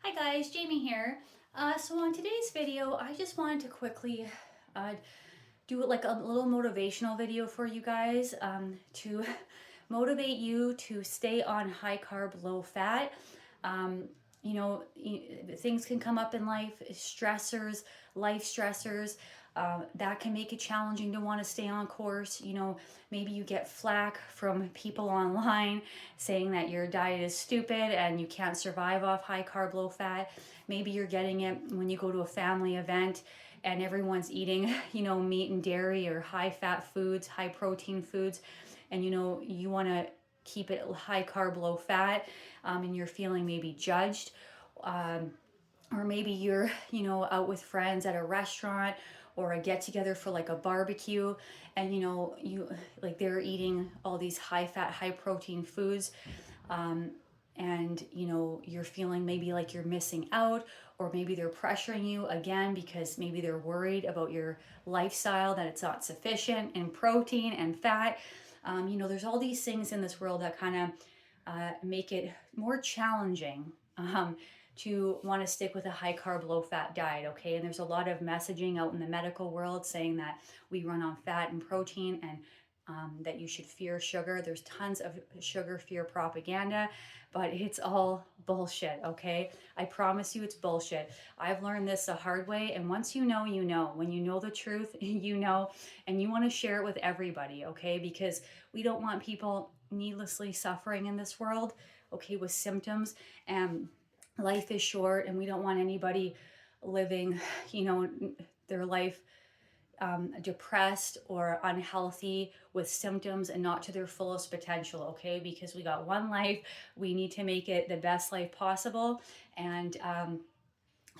Hi guys, Jamie here. So on today's video, I just wanted to quickly uh, do like a little motivational video for you guys to motivate you to stay on high carb, low fat. Um, Things can come up in life, stressors, life stressors. That can make it challenging to want to stay on course. Maybe you get flack from people online saying that your diet is stupid and you can't survive off high carb, low fat. Maybe you're getting it when you go to a family event and everyone's eating, meat and dairy or high fat foods, high protein foods, and you want to keep it high carb, low fat, and you're feeling maybe judged. Um, or maybe you're out with friends at a restaurant or a get together for like a barbecue, and you like they're eating all these high fat, high protein foods, um, and you're feeling maybe like you're missing out, or maybe they're pressuring you again because maybe they're worried about your lifestyle, that it's not sufficient in protein and fat. There's all these things in this world that kind of make it more challenging to want to stick with a high carb, low fat diet, okay? And there's a lot of messaging out in the medical world saying that we run on fat and protein, and that you should fear sugar. There's tons of sugar fear propaganda, but it's all bullshit, okay? I promise you it's bullshit. I've learned this the hard way, and once you know, you know. When you know the truth, you know, and you want to share it with everybody, okay? Because we don't want people needlessly suffering in this world, okay, with symptoms. And life is short, and we don't want anybody living, their life depressed or unhealthy with symptoms and not to their fullest potential, okay? Because we got one life, we need to make it the best life possible. And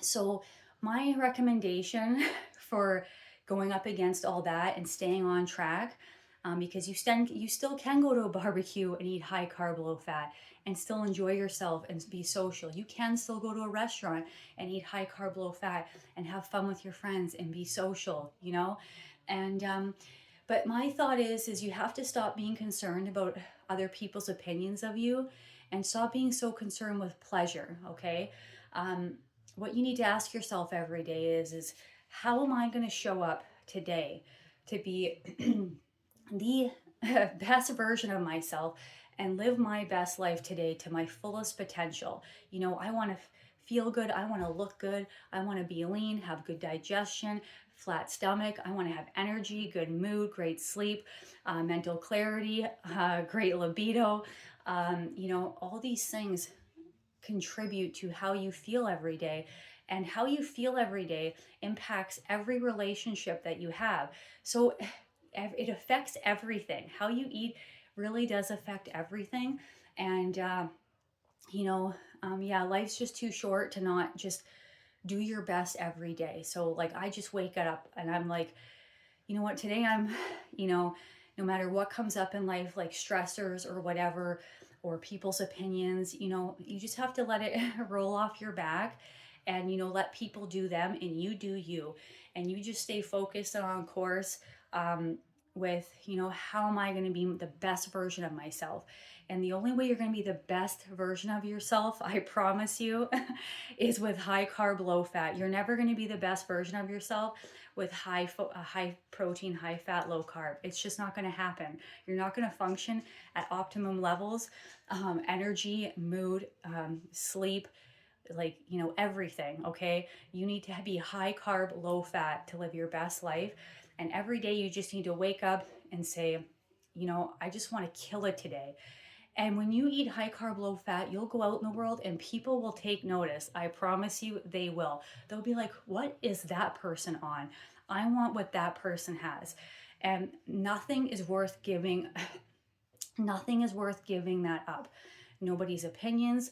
so, my recommendation for going up against all that and staying on track, because you still can go to a barbecue and eat high carb, low fat, and still enjoy yourself and be social. You can still go to a restaurant and eat high carb, low fat, and have fun with your friends and be social, And but my thought is you have to stop being concerned about other people's opinions of you, and stop being so concerned with pleasure. Okay. Um, what you need to ask yourself every day is how am I going to show up today to be the best version of myself and live my best life today to my fullest potential. I want to feel good. I want to look good. I want to be lean, have good digestion, flat stomach. I want to have energy, good mood, great sleep, mental clarity, great libido. All these things contribute to how you feel every day. And how you feel every day impacts every relationship that you have. So it affects everything. How you eat really does affect everything. And, yeah, life's just too short to not just do your best every day. So, like, I just wake up and I'm like, you know what, today I'm, no matter what comes up in life, like stressors or whatever, or people's opinions, you just have to let it roll off your back, and, let people do them and you do you. And you just stay focused and on course, with, how am I going to be the best version of myself? And the only way you're going to be the best version of yourself, I promise you, is with high carb, low fat. You're never going to be the best version of yourself with high protein, high fat, low carb. It's just not going to happen. You're not going to function at optimum levels, energy, mood, sleep, like, everything. Okay, you need to be high carb, low fat to live your best life. And every day you just need to wake up and say, I just want to kill it today. And when you eat high carb, low fat, you'll go out in the world and people will take notice. I promise you they will. They'll be like, what is that person on? I want what that person has. And nothing is worth giving, nothing is worth giving that up. Nobody's opinions,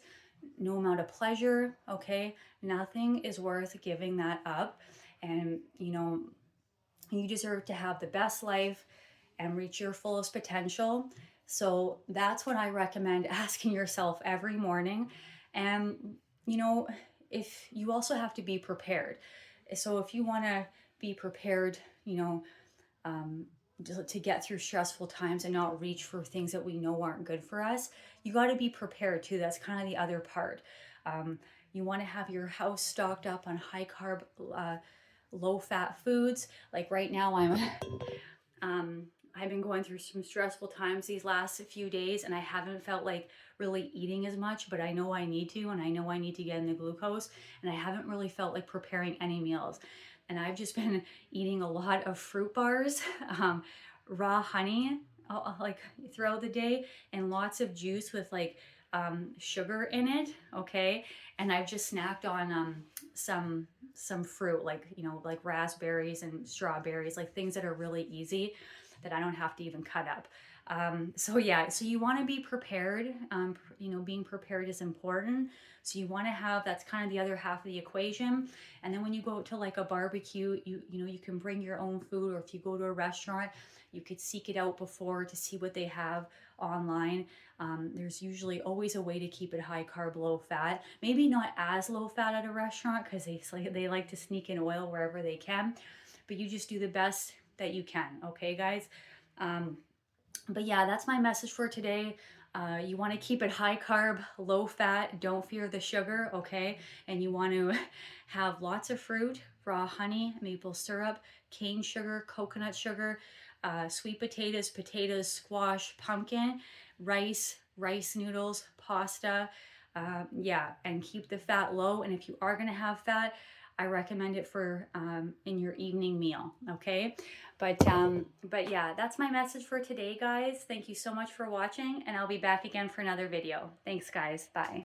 no amount of pleasure, okay? Nothing is worth giving that up. And, you deserve to have the best life and reach your fullest potential. So that's what I recommend asking yourself every morning. And, if you also have to be prepared. So if you want to be prepared, um, to get through stressful times and not reach for things that we know aren't good for us, you got to be prepared too. That's kind of the other part. You want to have your house stocked up on high carb, low fat foods. Like right now I've been going through some stressful times these last few days, and I haven't felt like really eating as much, but I know I need to, and I know I need to get in the glucose, and I haven't really felt like preparing any meals. And I've just been eating a lot of fruit bars, raw honey, like throughout the day, and lots of juice with like sugar in it, okay? And I've just snacked on some fruit, like, you know, like raspberries and strawberries, like things that are really easy that I don't have to even cut up. So yeah, so you want to be prepared. You know, being prepared is important. So you want to have, that's kind of the other half of the equation. And then when you go to like a barbecue, you know, you can bring your own food, or if you go to a restaurant, you could seek it out before to see what they have online. There's usually always a way to keep it high carb, low fat. Maybe not as low fat at a restaurant because they like to sneak in oil wherever they can, but you just do the best that you can. Okay, guys. But yeah, that's my message for today. You want to keep it high carb, low fat. Don't fear the sugar, okay? And you want to have lots of fruit, raw honey, maple syrup, cane sugar, coconut sugar, sweet potatoes, squash, pumpkin, rice noodles, pasta. Yeah, and keep the fat low. And if you are going to have fat, I recommend it for in your evening meal, okay? But yeah, that's my message for today, guys. Thank you so much for watching, and I'll be back again for another video. Thanks, guys. Bye.